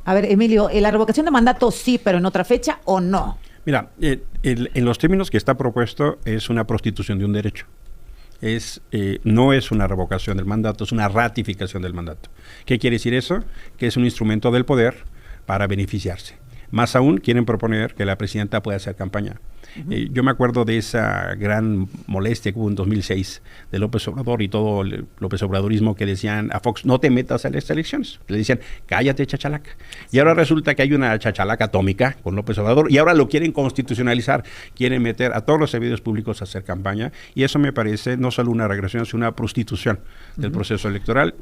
A ver, Emilio, ¿la revocación de mandato sí, pero en otra fecha o no? Mira, en los términos que está propuesto es una prostitución de un derecho. No es una revocación del mandato, es una ratificación del mandato. ¿Qué quiere decir eso? Que es un instrumento del poder para beneficiarse. Más aún, quieren proponer que la presidenta pueda hacer campaña. Yo me acuerdo de esa gran molestia que hubo en 2006 de López Obrador y todo el López Obradorismo que decían a Fox, no te metas a las elecciones. Le decían, cállate, chachalaca. Y ahora resulta que hay una chachalaca atómica con López Obrador y ahora lo quieren constitucionalizar. Quieren meter a todos los servidores públicos a hacer campaña y eso me parece no solo una regresión, sino una prostitución del proceso electoral.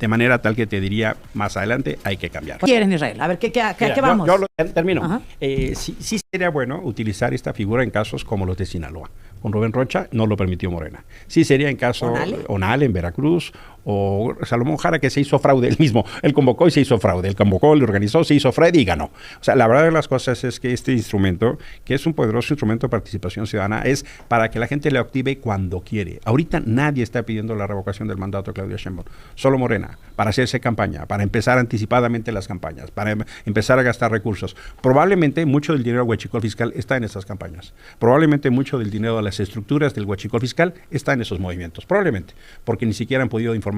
De manera tal que te diría, más adelante hay que cambiar. ¿Quieren, Israel? A ver, ¿qué vamos? Yo termino. Sí sería bueno utilizar esta figura en casos como los de Sinaloa. Con Rubén Rocha no lo permitió Morena. Sí sería en caso Onale en Veracruz, o Salomón Jara, que se hizo fraude él mismo. Él convocó y se hizo fraude. Él convocó, le organizó, se hizo fraude y ganó. O sea, la verdad de las cosas es que este instrumento, que es un poderoso instrumento de participación ciudadana, es para que la gente lo active cuando quiere. Ahorita nadie está pidiendo la revocación del mandato de Claudia Sheinbaum. Solo Morena, para hacerse campaña, para empezar anticipadamente las campañas, para empezar a gastar recursos. Probablemente mucho del dinero del huachicol fiscal está en esas campañas. Probablemente mucho del dinero de las estructuras del huachicol fiscal está en esos movimientos. Probablemente, porque ni siquiera han podido informar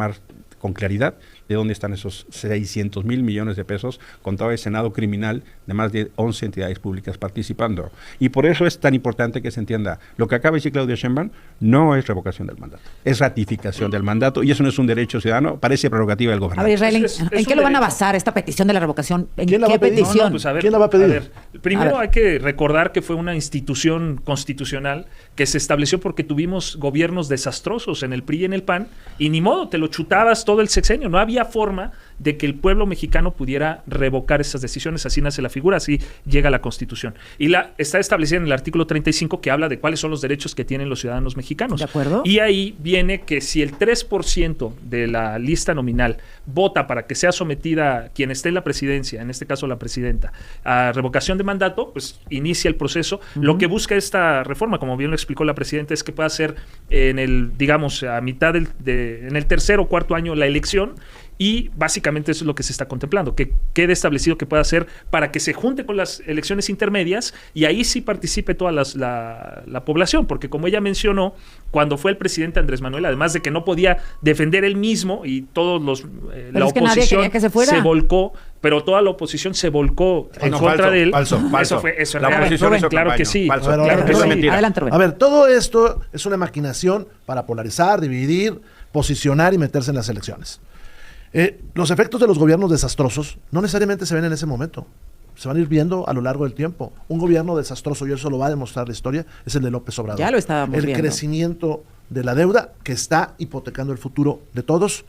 con claridad de dónde están esos 600,000 millones de pesos con todo el Senado criminal de más de 11 entidades públicas participando. Y por eso es tan importante que se entienda, lo que acaba de decir Claudia Sheinbaum no es revocación del mandato, es ratificación del mandato y eso no es un derecho ciudadano, parece prerrogativa del gobernante. A ver, Israel, ¿en qué lo van a basar esta petición de la revocación? ¿En qué petición? Pues a ver, ¿quién la va a pedir? ver, primero hay que recordar que fue una institución constitucional que se estableció porque tuvimos gobiernos desastrosos en el PRI y en el PAN y ni modo, te lo chutabas todo el sexenio, no había forma de que el pueblo mexicano pudiera revocar esas decisiones, así nace la figura, así llega la Constitución. Y está establecida en el artículo 35 que habla de cuáles son los derechos que tienen los ciudadanos mexicanos. ¿De acuerdo? Y ahí viene que si el 3% de la lista nominal vota para que sea sometida quien esté en la presidencia, en este caso la presidenta, a revocación de mandato, pues inicia el proceso. Lo que busca esta reforma, como bien lo explicó la presidenta, es que pueda ser en el, digamos, a mitad en el tercer o cuarto año la elección. Y básicamente eso es lo que se está contemplando, que quede establecido que pueda ser para que se junte con las elecciones intermedias y ahí sí participe toda la población, porque como ella mencionó, cuando fue el presidente Andrés Manuel, además de que no podía defender él mismo y todos la oposición se volcó, pero toda la oposición se volcó en contra de él. Falso. Eso la oposición hizo claro campaña. que sí. Falso. Claro que Eso es sí. mentira. Adelante, Rubén. A ver, todo esto es una maquinación para polarizar, dividir, posicionar y meterse en las elecciones. Los efectos de los gobiernos desastrosos no necesariamente se ven en ese momento, se van a ir viendo a lo largo del tiempo. Un gobierno desastroso, y eso lo va a demostrar la historia, es el de López Obrador. Ya lo estábamos viendo. El crecimiento de la deuda que está hipotecando el futuro de todos.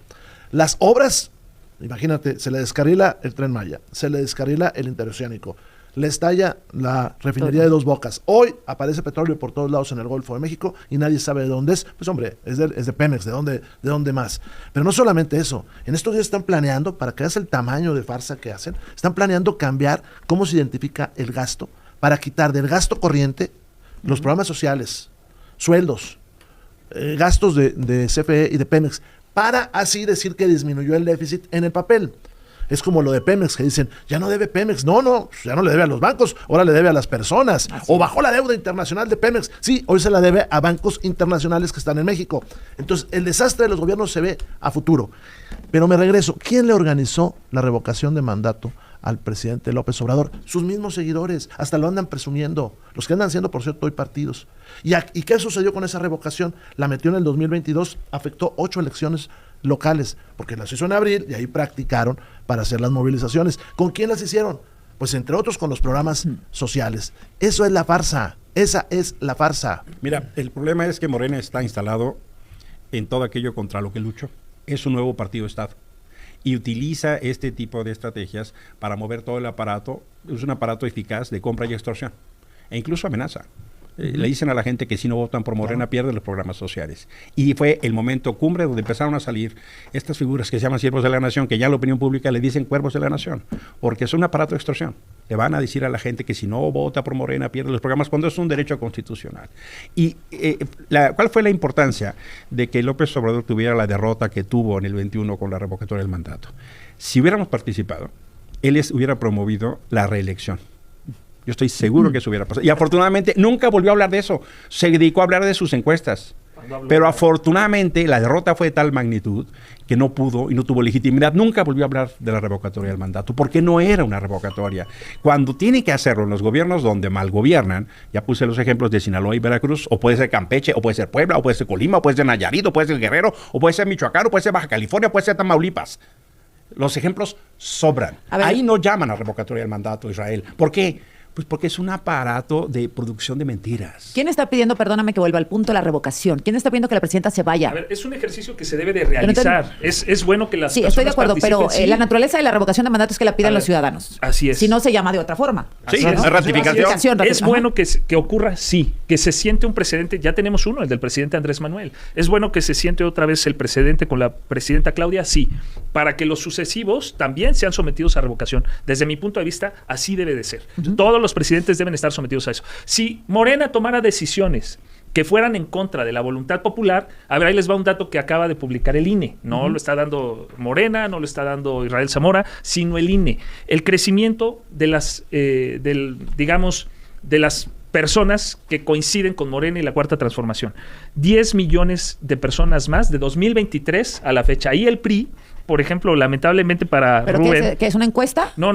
Las obras, imagínate, se le descarrila el Tren Maya, se le descarrila el Interoceánico, le estalla la refinería de Dos Bocas. Hoy aparece petróleo por todos lados en el Golfo de México y nadie sabe de dónde es. Pues hombre, es de Pemex, ¿de dónde más? Pero no solamente eso. En estos días están planeando, para que veas el tamaño de farsa que hacen, están planeando cambiar cómo se identifica el gasto para quitar del gasto corriente los programas sociales, sueldos, gastos de CFE y de Pemex, para así decir que disminuyó el déficit en el papel. Es como lo de Pemex, que dicen, ya no debe Pemex. No, ya no le debe a los bancos, ahora le debe a las personas. O bajó la deuda internacional de Pemex. Sí, hoy se la debe a bancos internacionales que están en México. Entonces, el desastre de los gobiernos se ve a futuro. Pero me regreso, ¿quién le organizó la revocación de mandato al presidente López Obrador? Sus mismos seguidores, hasta lo andan presumiendo. Los que andan siendo, por cierto, hoy partidos. ¿Y qué sucedió con esa revocación? La metió en el 2022, afectó 8 elecciones locales, porque las hizo en abril y ahí practicaron para hacer las movilizaciones. ¿Con quién las hicieron? Pues entre otros con los programas sociales. Eso es la farsa, esa es la farsa. Mira, el problema es que Morena está instalado en todo aquello contra lo que luchó. Es un nuevo partido de Estado y utiliza este tipo de estrategias para mover todo el aparato. Es un aparato eficaz de compra y extorsión e incluso amenaza. Le dicen a la gente que si no votan por Morena pierden los programas sociales. Y fue el momento cumbre donde empezaron a salir estas figuras que se llaman siervos de la nación, que ya la opinión pública le dicen cuervos de la nación, porque es un aparato de extorsión. Le van a decir a la gente que si no vota por Morena pierde los programas cuando es un derecho constitucional. Y ¿cuál fue la importancia de que López Obrador tuviera la derrota que tuvo en el 21 con la revocatoria del mandato? Si hubiéramos participado, él hubiera promovido la reelección. Yo estoy seguro que eso hubiera pasado. Y afortunadamente nunca volvió a hablar de eso. Se dedicó a hablar de sus encuestas. Pero afortunadamente la derrota fue de tal magnitud que no pudo y no tuvo legitimidad. Nunca volvió a hablar de la revocatoria del mandato, porque no era una revocatoria. Cuando tiene que hacerlo en los gobiernos donde mal gobiernan, ya puse los ejemplos de Sinaloa y Veracruz, o puede ser Campeche, o puede ser Puebla, o puede ser Colima, o puede ser Nayarit, o puede ser Guerrero, o puede ser Michoacán, o puede ser Baja California, o puede ser Tamaulipas. Los ejemplos sobran. Ahí no llaman a revocatoria del mandato, Israel. ¿Por qué? Pues porque es un aparato de producción de mentiras. ¿Quién está pidiendo, perdóname que vuelva al punto, la revocación? ¿Quién está pidiendo que la presidenta se vaya? A ver, es un ejercicio que se debe de realizar. Es bueno que las sí, personas estoy de acuerdo, pero sí. La naturaleza de la revocación de mandato es que la pidan los ciudadanos. Así es. Si no, se llama de otra forma. Sí, es ratificación. Es bueno que ocurra, sí, que se siente un precedente. Ya tenemos uno, el del presidente Andrés Manuel. Es bueno que se siente otra vez el precedente con la presidenta Claudia, sí, para que los sucesivos también sean sometidos a revocación. Desde mi punto de vista, así debe de ser. Todos los presidentes deben estar sometidos a eso. Si Morena tomara decisiones que fueran en contra de la voluntad popular, a ver, ahí les va un dato que acaba de publicar el INE. No lo está dando Morena, no lo está dando Israel Zamora, sino el INE. El crecimiento de las, digamos, de las personas que coinciden con Morena y la Cuarta Transformación. 10 millones de personas más de 2023 a la fecha. Ahí el PRI, por ejemplo, lamentablemente para ¿pero Rubén... ¿qué es una encuesta? No.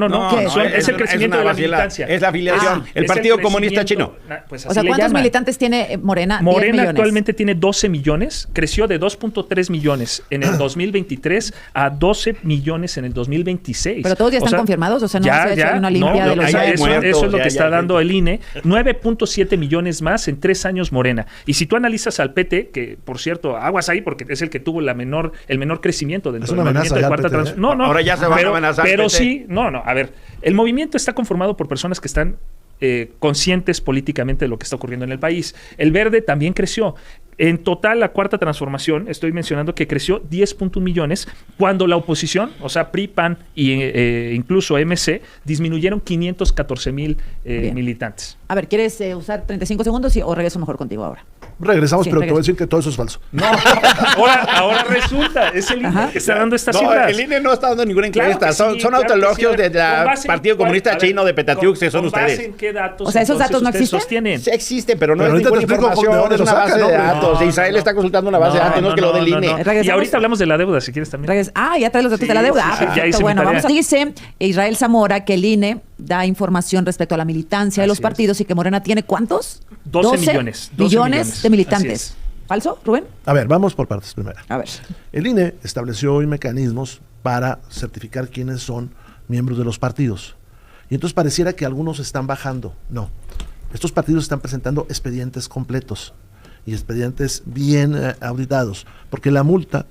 Es el crecimiento de la militancia. Es la afiliación. El Partido Comunista Chino. Pues o sea, ¿cuántos militantes tiene Morena? Morena actualmente tiene 12 millones. Creció de 2.3 millones en el 2023 a 12 millones en el 2026. ¿Pero todos ya están confirmados? O sea, no se ha hecho una limpia de los... Eso es lo que está dando el INE. 9.7 millones más en 3 años Morena. Y si tú analizas al PT, que por cierto, aguas ahí porque es el que tuvo el menor crecimiento dentro del movimiento de Cuarta Transformación. No. Ahora ya se van a amenazar. Pero sí, a ver, el movimiento está conformado por personas que están conscientes políticamente de lo que está ocurriendo en el país. El Verde también creció. En total, la Cuarta Transformación, estoy mencionando que creció 10.1 millones, cuando la oposición, o sea, PRI, PAN e incluso MC, disminuyeron 514,000 militantes. A ver, ¿quieres usar 35 segundos o regreso mejor contigo ahora? Regresamos, pero te voy a decir que todo eso es falso. No, ahora resulta, es el INE que está dando estas cifras. El INE no está dando ninguna encuesta, claro son autologios del Partido Comunista Chino de Petatiux, que son ustedes. ¿En qué datos? O sea, ¿esos datos no existen? Sostienen? Sí existen, pero no es ninguna información, es una base de datos. Israel está consultando una base de datos, no es que lo del INE. Y ahorita hablamos de la deuda, si quieres también. Ya traes los datos de la deuda. Perfecto. Bueno, vamos a... Dice Israel Zamora que el INE da información respecto a la militancia de los partidos y que Morena tiene ¿cuántos? 12 millones de militantes. ¿Falso, Rubén? A ver, vamos por partes primero. A ver. El INE estableció hoy mecanismos para certificar quiénes son miembros de los partidos. Y entonces pareciera que algunos están bajando. No. Estos partidos están presentando expedientes completos y expedientes bien auditados. Porque la multa,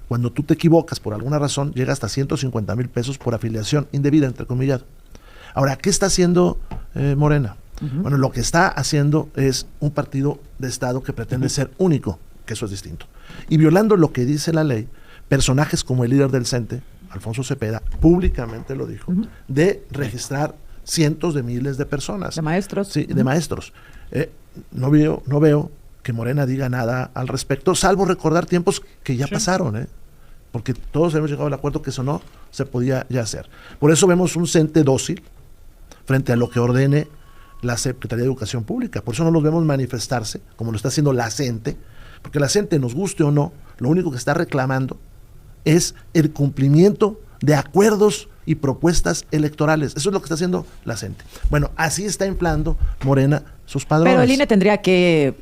cuando tú te equivocas por alguna razón, llega hasta 150,000 pesos por afiliación indebida, entre comillas. Ahora, ¿qué está haciendo Morena? Bueno, lo que está haciendo es un partido de Estado que pretende ser único, que eso es distinto. Y violando lo que dice la ley, personajes como el líder del CENTE, Alfonso Cepeda, públicamente lo dijo, de registrar cientos de miles de personas. De maestros. Sí, de maestros. No veo que Morena diga nada al respecto, salvo recordar tiempos que ya pasaron, porque todos hemos llegado al acuerdo que eso no se podía ya hacer. Por eso vemos un CENTE dócil frente a lo que ordene la Secretaría de Educación Pública. Por eso no los vemos manifestarse, como lo está haciendo la CENTE, porque la CENTE, nos guste o no, lo único que está reclamando es el cumplimiento de acuerdos y propuestas electorales. Eso es lo que está haciendo la CENTE. Bueno, así está inflando Morena sus padrones. Pero el INE tendría que,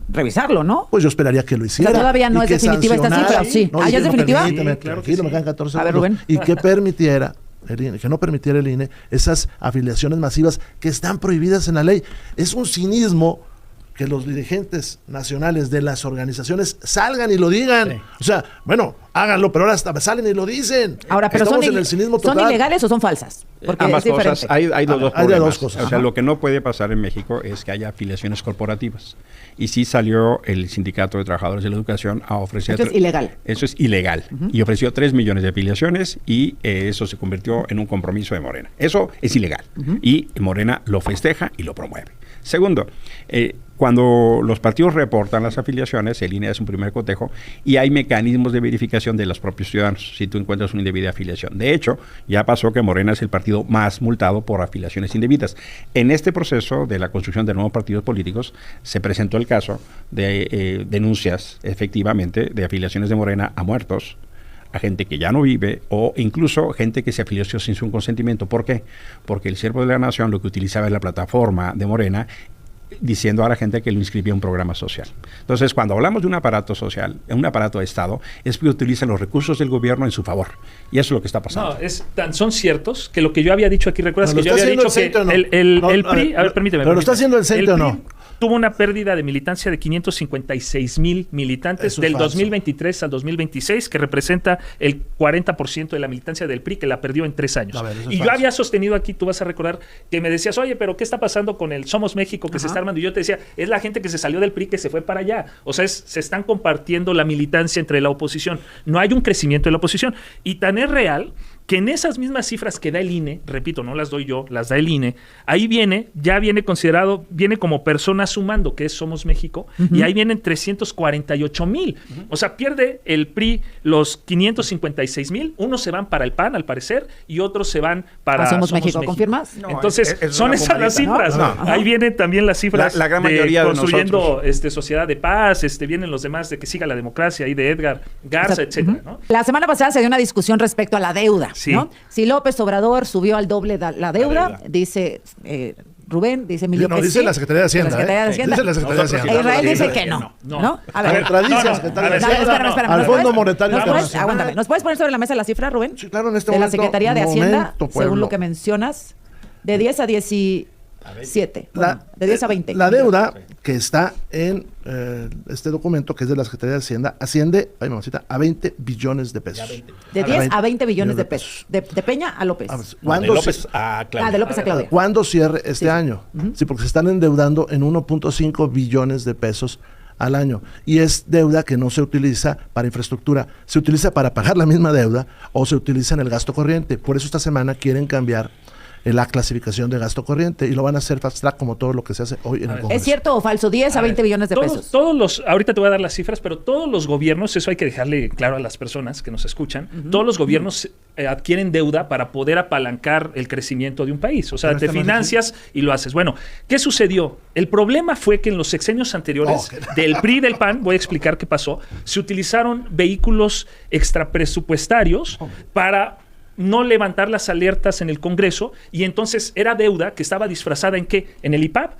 revisarlo, ¿no? Pues yo esperaría que lo hiciera. O sea, todavía no es definitiva esta cifra, ¿sí? No, ¿ya es definitiva? Tranquilo, me quedan 14 segundos. A ver, Rubén. Y que permitiera el INE, que no permitiera el INE esas afiliaciones masivas que están prohibidas en la ley. Es un cinismo que los dirigentes nacionales de las organizaciones salgan y lo digan. Sí. O sea, bueno, háganlo, pero ahora hasta salen y lo dicen. Ahora, pero estamos en el cinismo total. ¿Son ilegales o son falsas? Porque ambas cosas. Hay dos cosas. O sea, Ajá. lo que no puede pasar en México es que haya afiliaciones corporativas. Y sí salió el Sindicato de Trabajadores de la Educación a ofrecer... Eso es ilegal. Eso es ilegal. Y ofreció 3 millones de afiliaciones y eso se convirtió en un compromiso de Morena. Eso es ilegal. Y Morena lo festeja y lo promueve. Segundo, Cuando los partidos reportan las afiliaciones, el INE es un primer cotejo y hay mecanismos de verificación de los propios ciudadanos si tú encuentras una indebida afiliación. De hecho, ya pasó que Morena es el partido más multado por afiliaciones indebidas. En este proceso de la construcción de nuevos partidos políticos se presentó el caso de denuncias, efectivamente, de afiliaciones de Morena a muertos, a gente que ya no vive o incluso gente que se afilió sin su consentimiento. ¿Por qué? Porque el Siervo de la Nación lo que utilizaba es la plataforma de Morena diciendo a la gente que lo inscribía a un programa social. Entonces, cuando hablamos de un aparato social, un aparato de Estado, es que utilizan los recursos del gobierno en su favor. Y eso es lo que está pasando. No, son ciertos que lo que yo había dicho aquí, ¿recuerdas que yo había dicho que el PRI... A ver, permíteme. ¿Pero lo está haciendo el CENTE o no? Tuvo una pérdida de militancia de 556,000 militantes del 2023 al 2026, que representa el 40% de la militancia del PRI, que la perdió en 3 años. Y yo había sostenido aquí, tú vas a recordar, que me decías, oye, pero ¿qué está pasando con el Somos México que se está armando? Y yo te decía, es la gente que se salió del PRI que se fue para allá. O sea, se están compartiendo la militancia entre la oposición. No hay un crecimiento de la oposición. Y tan es real que en esas mismas cifras que da el INE, repito, no las doy yo, las da el INE, ahí ya viene considerado, viene como persona sumando, que es Somos México, y ahí vienen 348,000. O sea, pierde el PRI los 556,000, unos se van para el PAN, al parecer, y otros se van para Somos México. ¿Confirmas? No, entonces, son esas las cifras. No. Ahí vienen también las cifras la gran mayoría de construyendo sociedad de paz, vienen los demás de que siga la democracia, ahí de Edgar Garza, etcétera, ¿no? La semana pasada se dio una discusión respecto a la deuda. Sí. ¿No? Si López Obrador subió al doble la deuda, dice Rubén, dice Emilio que dice sí. la Secretaría de Hacienda. Dice la Secretaría de Hacienda. Israel dice que no. ¿No? A ver, espérame. Al Fondo Monetario Internacional. Aguántame. ¿Nos puedes poner sobre la mesa la cifra, Rubén? Sí, claro, en este de momento. De la Secretaría de Hacienda, según lo que pueblo. mencionas, de 10 a 17. De 10 a 20. La deuda que está en este documento, que es de la Secretaría de Hacienda, asciende, a 20 billones de pesos. De 10 a 20 billones de pesos. De Peña a López. De López a Claudia. De López a Claudia. ¿Cuándo cierre este año? Sí, porque se están endeudando en 1.5 billones de pesos al año. Y es deuda que no se utiliza para infraestructura. Se utiliza para pagar la misma deuda o se utiliza en el gasto corriente. Por eso esta semana quieren cambiar la clasificación de gasto corriente y lo van a hacer fast track como todo lo que se hace hoy en el Congreso. ¿Es cierto o falso? 10 a 20 billones de pesos. Ahorita te voy a dar las cifras, pero todos los gobiernos, eso hay que dejarle claro a las personas que nos escuchan, todos los gobiernos adquieren deuda para poder apalancar el crecimiento de un país. O sea, te financias y lo haces. Bueno, ¿qué sucedió? El problema fue que en los sexenios anteriores del PRI y del PAN, voy a explicar qué pasó, se utilizaron vehículos extrapresupuestarios para no levantar las alertas en el Congreso, y entonces era deuda que estaba disfrazada ¿en qué? En el IPAP,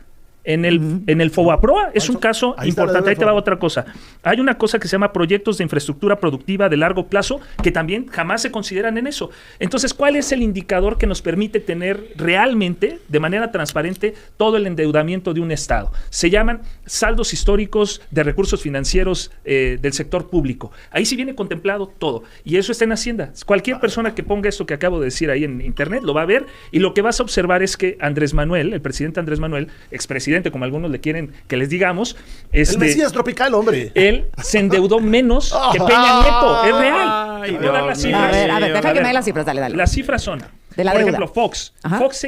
en el FOBAPROA. Es un caso importante. Ahí te va otra cosa. Hay una cosa que se llama proyectos de infraestructura productiva de largo plazo, que también jamás se consideran en eso. Entonces, ¿cuál es el indicador que nos permite tener realmente, de manera transparente, todo el endeudamiento de un Estado? Se llaman saldos históricos de recursos financieros del sector público. Ahí sí viene contemplado todo. Y eso está en Hacienda. Cualquier persona que ponga esto que acabo de decir ahí en Internet lo va a ver, y lo que vas a observar es que Andrés Manuel, el presidente Andrés Manuel, expresidente, como algunos le quieren que les digamos, el Mesías tropical, hombre. Él se endeudó menos que Peña Nieto. Es real. A ver, deja que me dé las cifras, dale. Las cifras son, por ejemplo, Fox. Fox,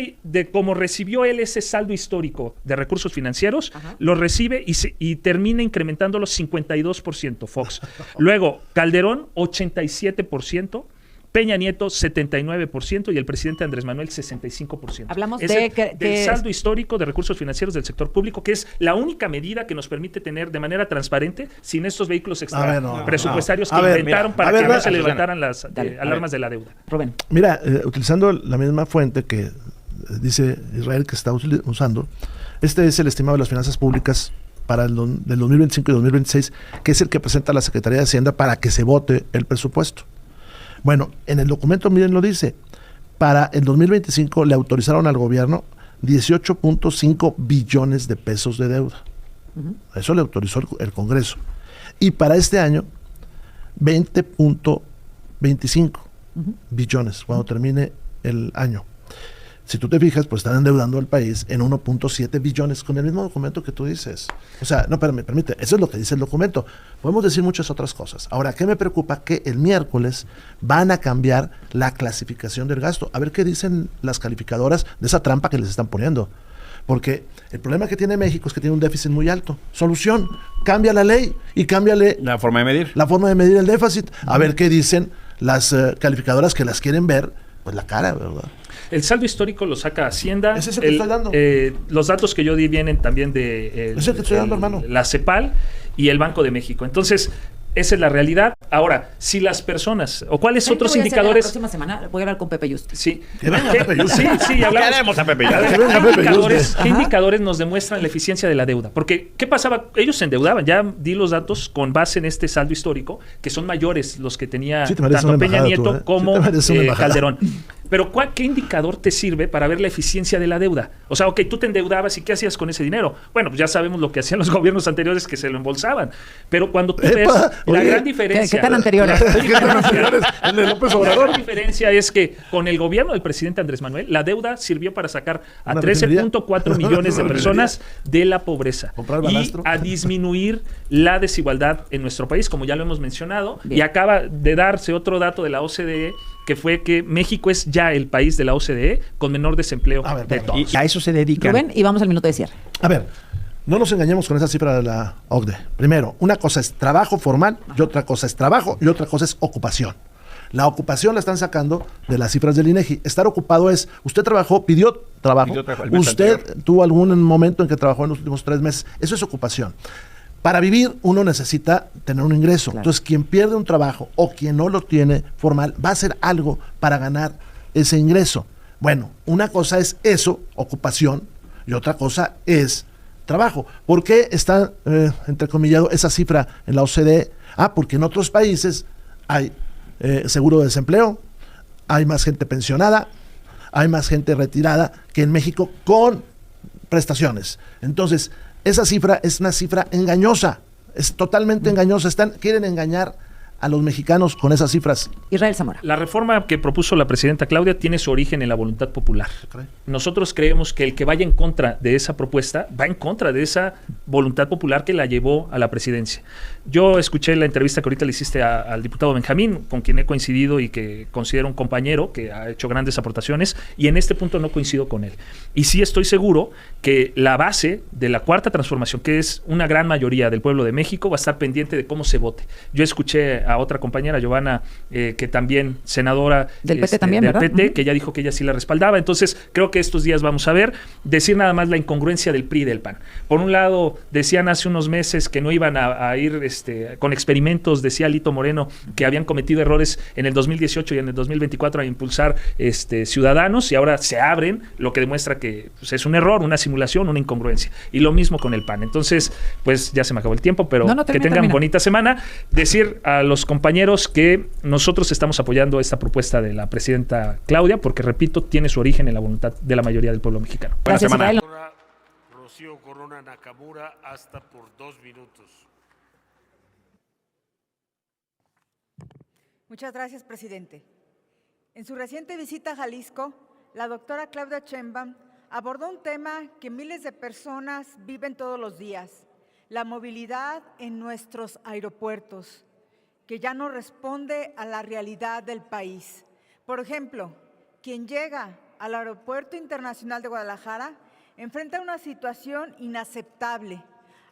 como recibió él ese saldo histórico de recursos financieros, lo recibe y termina incrementando los 52%, Fox. Luego, Calderón, 87%. Peña Nieto, 79%, y el presidente Andrés Manuel, 65%. Hablamos del saldo histórico de recursos financieros del sector público, que es la única medida que nos permite tener de manera transparente, sin estos vehículos presupuestarios que inventaron para que no se levantaran las alarmas de la deuda. Rubén. Mira, utilizando la misma fuente que dice Israel que está usando, este es el estimado de las finanzas públicas para del 2025 y 2026, que es el que presenta la Secretaría de Hacienda para que se vote el presupuesto. Bueno, en el documento, miren, lo dice, para el 2025 le autorizaron al gobierno 18.5 billones de pesos de deuda. Eso le autorizó el Congreso. Y para este año, 20.25 billones, cuando termine el año. Si tú te fijas, pues están endeudando al país en 1.7 billones con el mismo documento que tú dices. O sea, no, permite, eso es lo que dice el documento. Podemos decir muchas otras cosas. Ahora, ¿qué me preocupa? Que el miércoles van a cambiar la clasificación del gasto. A ver qué dicen las calificadoras de esa trampa que les están poniendo. Porque el problema que tiene México es que tiene un déficit muy alto. Solución, cambia la ley y cámbiale la forma de medir. La forma de medir el déficit. A ver qué dicen las calificadoras que las quieren ver, pues la cara, ¿verdad? El saldo histórico lo saca Hacienda. Ese es el que estoy dando. Los datos que yo di vienen también de es el que estoy dando, hermano. La CEPAL y el Banco de México. Entonces, esa es la realidad. Ahora, si las personas, o cuáles otros indicadores. La próxima semana voy a hablar con Pepe Yuste. Sí. Que venga Pepe Yuste. Sí, hablamos. Queremos a Pepe Yuste. ¿Qué indicadores nos demuestran la eficiencia de la deuda? Porque, ¿qué pasaba? Ellos se endeudaban. Ya di los datos con base en este saldo histórico, que son mayores los que tenía tanto Peña Nieto como Calderón. Pero ¿qué indicador te sirve para ver la eficiencia de la deuda? O sea, ok, tú te endeudabas y ¿qué hacías con ese dinero? Bueno, pues ya sabemos lo que hacían los gobiernos anteriores, que se lo embolsaban. Pero cuando tú ves la gran diferencia... ¿Qué tan anteriores? El de López Obrador. La gran diferencia es que con el gobierno del presidente Andrés Manuel, la deuda sirvió para sacar a 13.4 millones de personas de la pobreza y a disminuir la desigualdad en nuestro país, como ya lo hemos mencionado. Bien. Y acaba de darse otro dato de la OCDE, que fue que México es ya el país de la OCDE con menor desempleo de todos. Y a eso se dedican. Rubén, y vamos al minuto de cierre. A ver, no nos engañemos con esa cifra de la OCDE. Primero, una cosa es trabajo formal y otra cosa es trabajo y otra cosa es ocupación. La ocupación la están sacando de las cifras del INEGI. Estar ocupado es, usted trabajó, pidió trabajo, usted tuvo algún momento en que trabajó en los últimos 3 meses. Eso es ocupación. Para vivir uno necesita tener un ingreso. Claro. Entonces, quien pierde un trabajo o quien no lo tiene formal va a hacer algo para ganar ese ingreso. Bueno, una cosa es eso, ocupación, y otra cosa es trabajo. ¿Por qué está entrecomillado esa cifra en la OCDE? Porque en otros países hay seguro de desempleo, hay más gente pensionada, hay más gente retirada que en México con prestaciones. Entonces, esa cifra es una cifra engañosa, es totalmente engañosa. Quieren engañar a los mexicanos con esas cifras. Israel Zamora. La reforma que propuso la presidenta Claudia tiene su origen en la voluntad popular. Nosotros creemos que el que vaya en contra de esa propuesta va en contra de esa voluntad popular que la llevó a la presidencia. Yo escuché la entrevista que ahorita le hiciste al diputado Benjamín, con quien he coincidido y que considero un compañero que ha hecho grandes aportaciones, y en este punto no coincido con él. Y sí estoy seguro que la base de la cuarta transformación, que es una gran mayoría del pueblo de México, va a estar pendiente de cómo se vote. Yo escuché a otra compañera, Giovanna, que también senadora del PT también, del ¿verdad? PT, que ya dijo que ella sí la respaldaba. Entonces, creo que estos días vamos a decir nada más la incongruencia del PRI y del PAN. Por un lado, decían hace unos meses que no iban a ir con experimentos, decía Alito Moreno, que habían cometido errores en el 2018 y en el 2024 a impulsar ciudadanos, y ahora se abren, lo que demuestra que pues, es un error, una simulación, una incongruencia. Y lo mismo con el PAN. Entonces, pues ya se me acabó el tiempo, pero que tengan bonita semana. Decir a los compañeros que nosotros estamos apoyando esta propuesta de la presidenta Claudia, porque repito, tiene su origen en la voluntad de la mayoría del pueblo mexicano. Buena semana. Rocío Corona Nakamura, hasta por 2 minutos. Muchas gracias, presidente. En su reciente visita a Jalisco, la doctora Claudia Sheinbaum abordó un tema que miles de personas viven todos los días: la movilidad en nuestros aeropuertos, que ya no responde a la realidad del país. Por ejemplo, quien llega al Aeropuerto Internacional de Guadalajara enfrenta una situación inaceptable.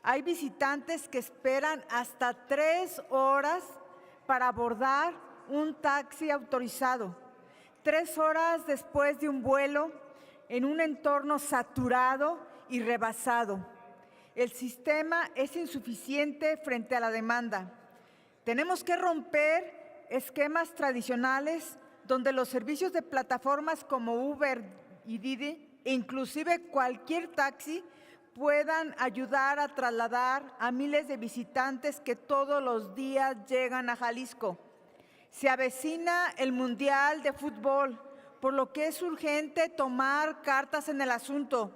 Hay visitantes que esperan hasta 3 horas para abordar un taxi autorizado. 3 horas después de un vuelo en un entorno saturado y rebasado. El sistema es insuficiente frente a la demanda. Tenemos que romper esquemas tradicionales donde los servicios de plataformas como Uber y Didi, e inclusive cualquier taxi, puedan ayudar a trasladar a miles de visitantes que todos los días llegan a Jalisco. Se avecina el Mundial de Fútbol, por lo que es urgente tomar cartas en el asunto.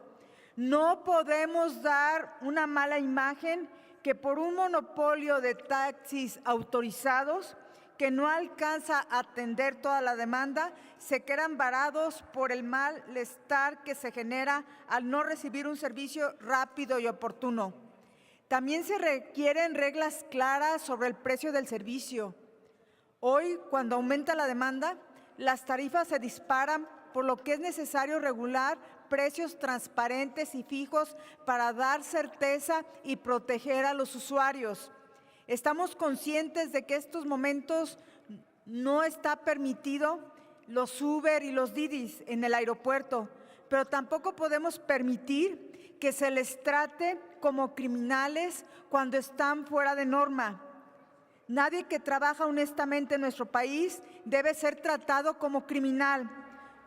No podemos dar una mala imagen que por un monopolio de taxis autorizados que no alcanza a atender toda la demanda, se quedan varados por el malestar que se genera al no recibir un servicio rápido y oportuno. También se requieren reglas claras sobre el precio del servicio. Hoy, cuando aumenta la demanda, las tarifas se disparan por lo que es necesario regular precios transparentes y fijos para dar certeza y proteger a los usuarios. Estamos conscientes de que en estos momentos no está permitido los Uber y los Didis en el aeropuerto, pero tampoco podemos permitir que se les trate como criminales cuando están fuera de norma. Nadie que trabaja honestamente en nuestro país debe ser tratado como criminal.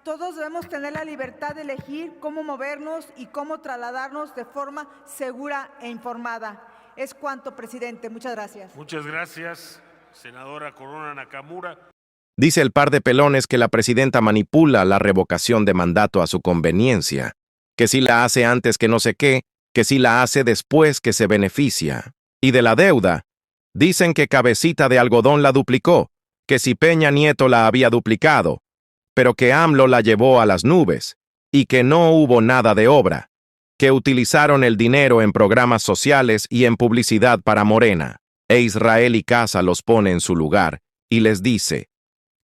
Todos debemos tener la libertad de elegir cómo movernos y cómo trasladarnos de forma segura e informada. Es cuanto, presidente. Muchas gracias. Muchas gracias, senadora Corona Nakamura. Dice el par de pelones que la presidenta manipula la revocación de mandato a su conveniencia, que si la hace antes que no sé qué, que si la hace después que se beneficia. Y de la deuda, dicen que Cabecita de Algodón la duplicó, que si Peña Nieto la había duplicado, pero que AMLO la llevó a las nubes, y que no hubo nada de obra, que utilizaron el dinero en programas sociales y en publicidad para Morena, e Israel y Casa los pone en su lugar, y les dice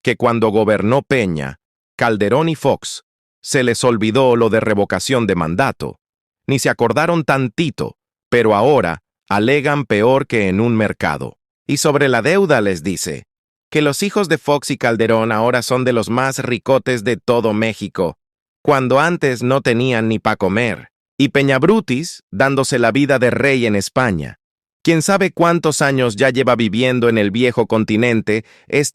que cuando gobernó Peña, Calderón y Fox, se les olvidó lo de revocación de mandato, ni se acordaron tantito, pero ahora alegan peor que en un mercado. Y sobre la deuda les dice que los hijos de Fox y Calderón ahora son de los más ricotes de todo México, cuando antes no tenían ni pa' comer. Y Peñabrutis, dándose la vida de rey en España. Quién sabe cuántos años ya lleva viviendo en el viejo continente,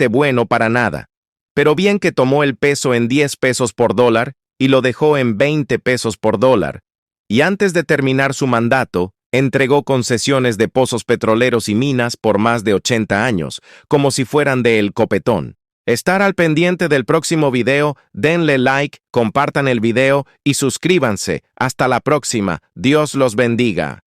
bueno para nada. Pero bien que tomó el peso en 10 pesos por dólar y lo dejó en 20 pesos por dólar. Y antes de terminar su mandato, entregó concesiones de pozos petroleros y minas por más de 80 años, como si fueran de El Copetón. Estar al pendiente del próximo video, denle like, compartan el video y suscríbanse. Hasta la próxima. Dios los bendiga.